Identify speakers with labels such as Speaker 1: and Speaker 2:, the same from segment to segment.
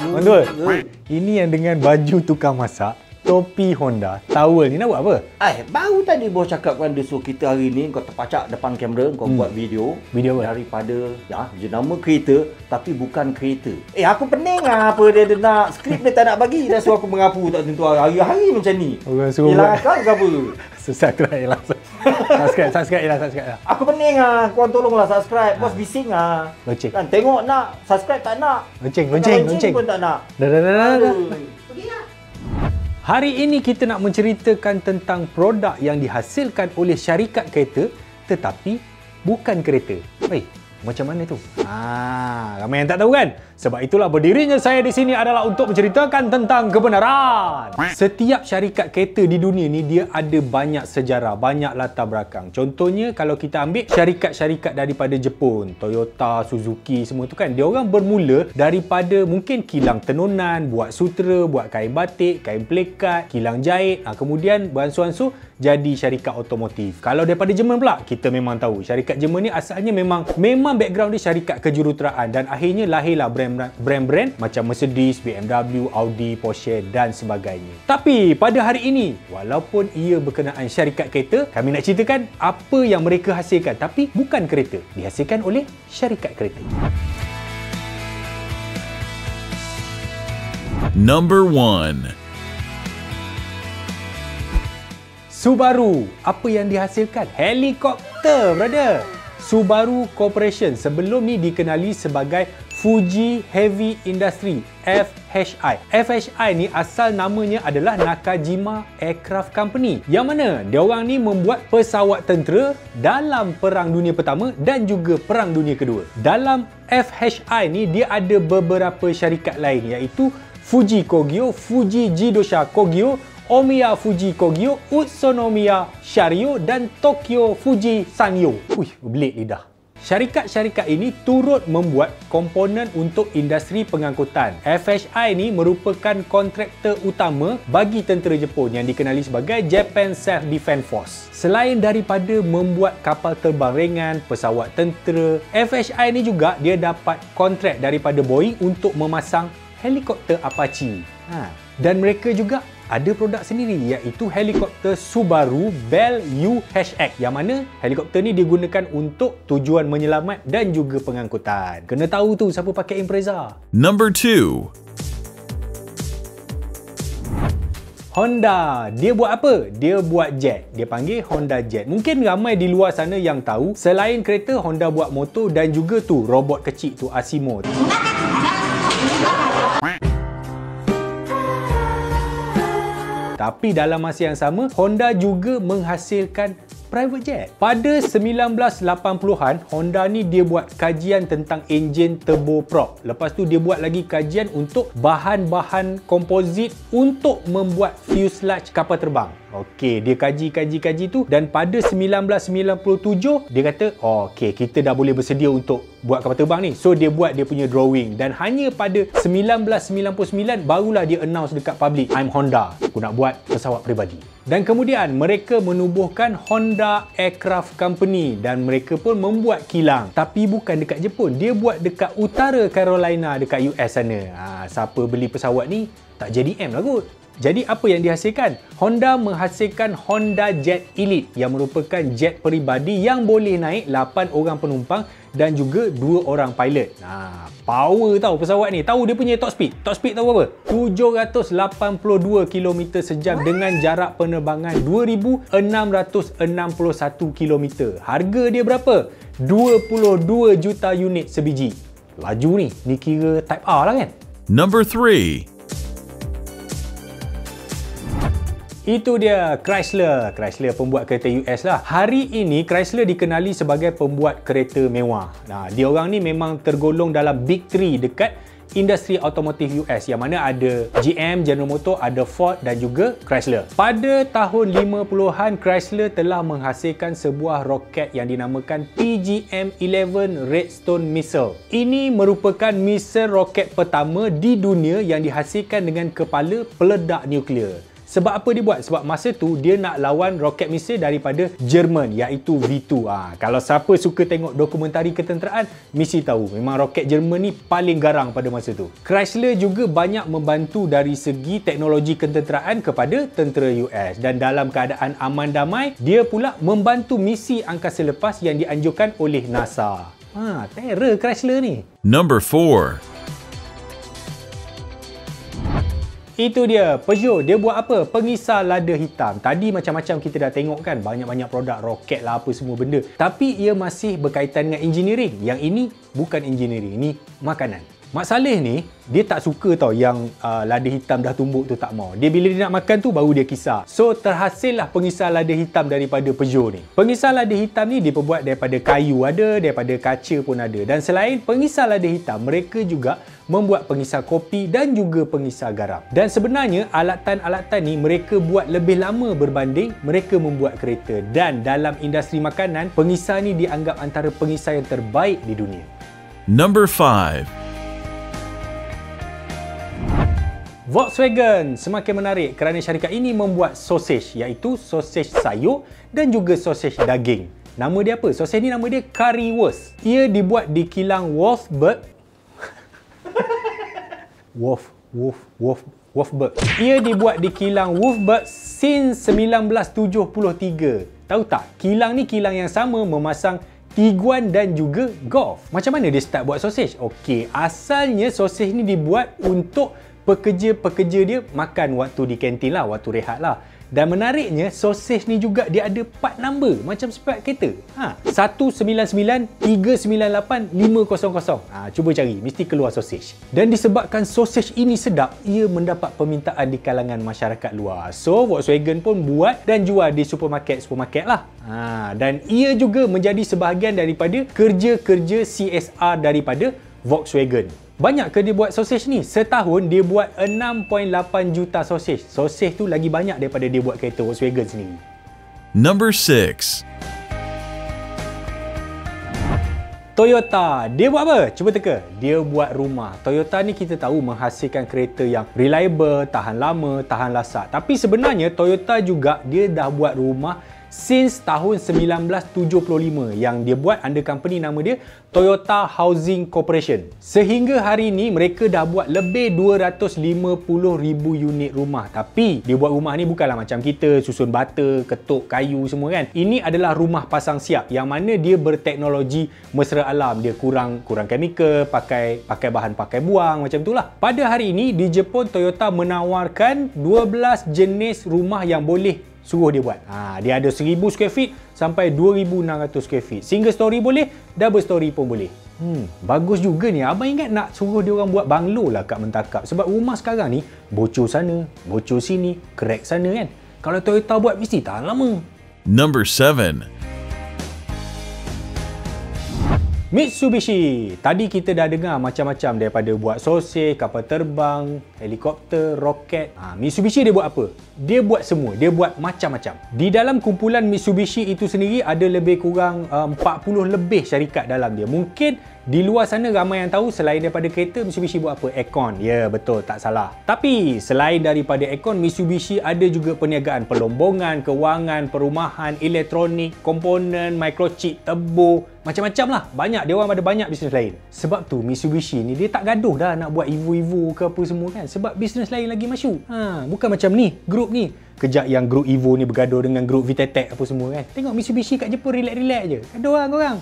Speaker 1: Mantul, ini yang dengan baju tukang masak, topi Honda, towel ni nak buat apa?
Speaker 2: Baru tadi bos cakap kan dia suruh kita hari ni kau terpacak depan kamera, kau buat video.
Speaker 1: Video apa?
Speaker 2: Daripada jenama kereta tapi bukan kereta. Aku pening lah apa dia nak. Skrip dia tak nak bagi, dah suruh aku mengapu tak tentu hari-hari macam ni.
Speaker 1: Orang suruh
Speaker 2: hilang akal ke apa?
Speaker 1: Subscribe lah. Subscribe lah.
Speaker 2: Aku pening lah, korang tolonglah subscribe. Bos bising lah.
Speaker 1: Loceng.
Speaker 2: Kan tengok nak, subscribe tak nak.
Speaker 1: Lonceng
Speaker 2: pun tak nak.
Speaker 1: Dah. Hari ini kita nak menceritakan tentang produk yang dihasilkan oleh syarikat kereta tetapi bukan kereta. Macam mana tu? Ramai yang tak tahu kan? Sebab itulah berdirinya saya di sini adalah untuk menceritakan tentang kebenaran. Setiap syarikat kereta di dunia ni dia ada banyak sejarah, banyak latar belakang. Contohnya kalau kita ambil syarikat-syarikat daripada Jepun, Toyota, Suzuki semua tu kan, dia orang bermula daripada mungkin kilang tenunan, buat sutera, buat kain batik, kain plekat, kilang jahit, kemudian beransur-ansur jadi syarikat otomotif. Kalau daripada Jerman pula, kita memang tahu syarikat Jerman ni asalnya memang background dia syarikat kejuruteraan dan akhirnya lahirlah brand-brand macam Mercedes, BMW, Audi, Porsche dan sebagainya. Tapi pada hari ini, walaupun ia berkenaan syarikat kereta, kami nak ceritakan apa yang mereka hasilkan tapi bukan kereta, dihasilkan oleh syarikat kereta.
Speaker 3: Number 1.
Speaker 1: Subaru, apa yang dihasilkan? Helikopter, brother. Subaru Corporation sebelum ni dikenali sebagai Fuji Heavy Industry, FHI. FHI ni asal namanya adalah Nakajima Aircraft Company. Yang mana dia orang ni membuat pesawat tentera dalam Perang Dunia Pertama dan juga Perang Dunia Kedua. Dalam FHI ni dia ada beberapa syarikat lain iaitu Fuji Kogyo, Fuji Jidosha Kogyo, Omiya Fuji Kogyo, Utsunomiya Sharyo dan Tokyo Fuji Sanyo. Belit lidah. Syarikat-syarikat ini turut membuat komponen untuk industri pengangkutan. FHI ini merupakan kontraktor utama bagi tentera Jepun yang dikenali sebagai Japan Self-Defense Force. Selain daripada membuat kapal terbang ringan, pesawat tentera, FHI ini juga dia dapat kontrak daripada Boeing untuk memasang helikopter Apache. Dan mereka juga ada produk sendiri iaitu helikopter Subaru Bell UHX yang mana helikopter ni digunakan untuk tujuan menyelamat dan juga pengangkutan. Kena tahu tu siapa pakai Impreza.
Speaker 3: Number 2.
Speaker 1: Honda, dia buat apa? Dia buat jet. Dia panggil Honda Jet. Mungkin ramai di luar sana yang tahu selain kereta, Honda buat motor dan juga tu robot kecil tu Asimo. Tapi dalam masa yang sama, Honda juga menghasilkan private jet. Pada 1980-an, Honda ni dia buat kajian tentang enjin turboprop. Lepas tu dia buat lagi kajian untuk bahan-bahan komposit untuk membuat fuselage kapal terbang. Okey, dia kaji tu dan pada 1997 dia kata, okey, kita dah boleh bersedia untuk buat kapal terbang ni. So dia buat dia punya drawing dan hanya pada 1999 barulah dia announce dekat public, I'm Honda, aku nak buat pesawat peribadi. Dan kemudian mereka menubuhkan Honda Aircraft Company dan mereka pun membuat kilang. Tapi bukan dekat Jepun, dia buat dekat utara Carolina dekat US sana. Siapa beli pesawat ni tak jadi M lah kot. Jadi apa yang dihasilkan? Honda menghasilkan Honda Jet Elite yang merupakan jet peribadi yang boleh naik 8 orang penumpang dan juga 2 orang pilot. Power tau pesawat ni. Tahu dia punya top speed? Top speed tahu apa? 782 km sejam dengan jarak penerbangan 2,661 km. Harga dia berapa? 22 juta unit sebiji. Laju ni kira Type R lah kan?
Speaker 3: Number 3.
Speaker 1: Itu dia Chrysler. Chrysler pembuat kereta US lah. Hari ini Chrysler dikenali sebagai pembuat kereta mewah. Dia orang ni memang tergolong dalam Big 3 dekat industri otomotif US yang mana ada GM, General Motors, ada Ford dan juga Chrysler. Pada tahun 50-an, Chrysler telah menghasilkan sebuah roket yang dinamakan PGM-11 Redstone Missile. Ini merupakan misal roket pertama di dunia yang dihasilkan dengan kepala peledak nuklear. Sebab apa dia buat? Sebab masa tu dia nak lawan roket misil daripada Jerman, iaitu V2. Kalau siapa suka tengok dokumentari ketenteraan, mesti tahu memang roket Jerman ni paling garang pada masa tu. Chrysler juga banyak membantu dari segi teknologi ketenteraan kepada tentera US, dan dalam keadaan aman damai, dia pula membantu misi angkasa lepas yang dianjurkan oleh NASA. Terror Chrysler ni.
Speaker 3: Number 4.
Speaker 1: Itu dia, Peugeot. Dia buat apa? Pengisar lada hitam. Tadi macam-macam kita dah tengok kan, banyak-banyak produk, roket lah, apa semua benda. Tapi ia masih berkaitan dengan engineering. Yang ini bukan engineering, ini makanan. Mak Saleh ni, dia tak suka tau yang lada hitam dah tumbuk tu, tak mau. Dia bila dia nak makan tu, baru dia kisar. So, terhasillah pengisar lada hitam daripada Peugeot ni. Pengisar lada hitam ni diperbuat daripada kayu ada, daripada kaca pun ada. Dan selain pengisar lada hitam, mereka juga membuat pengisar kopi dan juga pengisar garam. Dan sebenarnya, alatan-alatan ni mereka buat lebih lama berbanding mereka membuat kereta. Dan dalam industri makanan, pengisar ni dianggap antara pengisar yang terbaik di dunia.
Speaker 3: Number 5.
Speaker 1: Volkswagen semakin menarik kerana syarikat ini membuat sausage, iaitu sausage sayur dan juga sausage daging. Nama dia apa? Sausage ni nama dia currywurst. Ia dibuat di kilang Wolfsburg. Wolfsburg. Ia dibuat di kilang Wolfsburg since 1973. Tahu tak? Kilang ni kilang yang sama memasang Tiguan dan juga Golf. Macam mana dia start buat sausage? Okey, asalnya sausage ni dibuat untuk pekerja-pekerja dia makan waktu di kantin lah, waktu rehat lah. Dan menariknya, sausage ni juga dia ada part number macam spare kereta. 199 398 500. Cuba cari, mesti keluar sausage. Dan disebabkan sausage ini sedap, ia mendapat permintaan di kalangan masyarakat luar. So, Volkswagen pun buat dan jual di supermarket lah. Dan ia juga menjadi sebahagian daripada kerja-kerja CSR daripada Volkswagen. Banyak ke dia buat sausage ni? Setahun dia buat 6.8 juta sausage. Sausage tu lagi banyak daripada dia buat kereta Volkswagen sendiri.
Speaker 3: Number 6.
Speaker 1: Toyota. Dia buat apa? Cuba teka. Dia buat rumah. Toyota ni kita tahu menghasilkan kereta yang reliable, tahan lama, tahan lasak. Tapi sebenarnya Toyota juga dia dah buat rumah since tahun 1975 yang dia buat under company nama dia Toyota Housing Corporation. Sehingga hari ini mereka dah buat lebih 250,000 unit rumah. Tapi dia buat rumah ni bukanlah macam kita susun bata, ketuk kayu semua kan. Ini adalah rumah pasang siap yang mana dia berteknologi mesra alam. Dia kurang chemical, pakai bahan pakai buang macam itulah. Pada hari ini di Jepun, Toyota menawarkan 12 jenis rumah yang boleh suruh dia buat. Dia ada 1000 square feet sampai 2600 square feet. Single story boleh, double story pun boleh. Bagus juga ni. Abang ingat nak suruh dia orang buat banglo lah kat Mentakap. Sebab rumah sekarang ni bocor sana, bocor sini, crack sana kan. Kalau Toyota buat mesti tahan lama.
Speaker 3: Number 7.
Speaker 1: Mitsubishi. Tadi kita dah dengar macam-macam daripada buat sausage, kapal terbang, helikopter, roket. Mitsubishi dia buat apa? Dia buat semua. Dia buat macam-macam. Di dalam kumpulan Mitsubishi itu sendiri ada lebih kurang 40 lebih syarikat dalam dia. Mungkin di luar sana ramai yang tahu selain daripada kereta, Mitsubishi buat apa? Aircon. Ya, betul, tak salah. Tapi selain daripada aircon, Mitsubishi ada juga perniagaan pelombongan, kewangan, perumahan, elektronik, komponen, microchip, turbo, macam-macam lah. Banyak, dia orang ada banyak bisnes lain. Sebab tu Mitsubishi ni dia tak gaduh dah nak buat Evo ke apa semua kan. Sebab bisnes lain lagi masyuk. Bukan macam ni, grup ni. Kejap yang grup Evo ni bergaduh dengan grup Vitetech apa semua kan. Tengok Mitsubishi kat Jepun relax-relax je. Gaduh lah korang.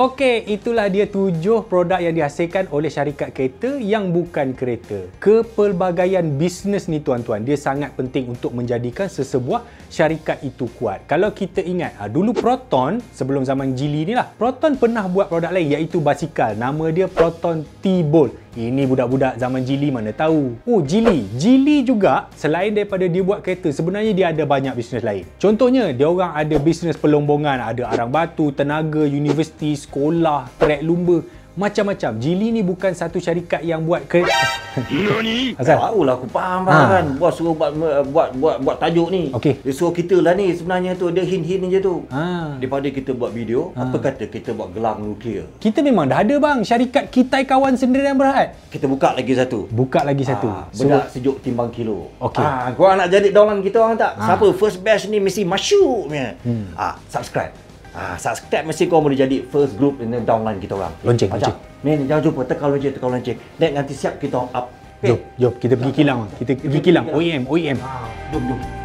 Speaker 1: Okey, itulah dia 7 produk yang dihasilkan oleh syarikat kereta yang bukan kereta. Kepelbagaian bisnes ni tuan-tuan, dia sangat penting untuk menjadikan sesebuah syarikat itu kuat. Kalau kita ingat, dulu Proton, sebelum zaman Geely ni lah, Proton pernah buat produk lain iaitu basikal. Nama dia Proton T-Bolt. Ini budak-budak zaman Geely mana tahu. Geely juga selain daripada dia buat kereta, sebenarnya dia ada banyak bisnes lain. Contohnya, dia orang ada bisnes pelombongan, ada arang batu, tenaga, universiti, sekolah, trek lumba. macam-macam. Geely ni bukan satu syarikat yang buat Asal?
Speaker 2: Tahulah, aku faham kan. Bos suruh buat tajuk ni.
Speaker 1: Okey.
Speaker 2: Dia suruh kita lah ni sebenarnya tu. Dia hint-hint je tu.
Speaker 1: Ha.
Speaker 2: Daripada kita buat video, apa kata kita buat gelang nuklear.
Speaker 1: Kita memang dah ada bang, syarikat Kitai Kawan Sendirian Berhad.
Speaker 2: Kita buka lagi satu.
Speaker 1: Buka lagi satu.
Speaker 2: Bedak sejuk timbang kilo.
Speaker 1: Okey.
Speaker 2: Korang nak jadi downline kita orang tak? Siapa first batch ni mesti masyuk punya. Subscribe. Subscribe mesti kau boleh jadi first group in the downline kita orang.
Speaker 1: Lonceng.
Speaker 2: Ni jangan lupa tekan lonceng. Nanti siap kita up.
Speaker 1: Jom kita pergi kilang. Kita pergi kilang. OEM.
Speaker 2: Jom.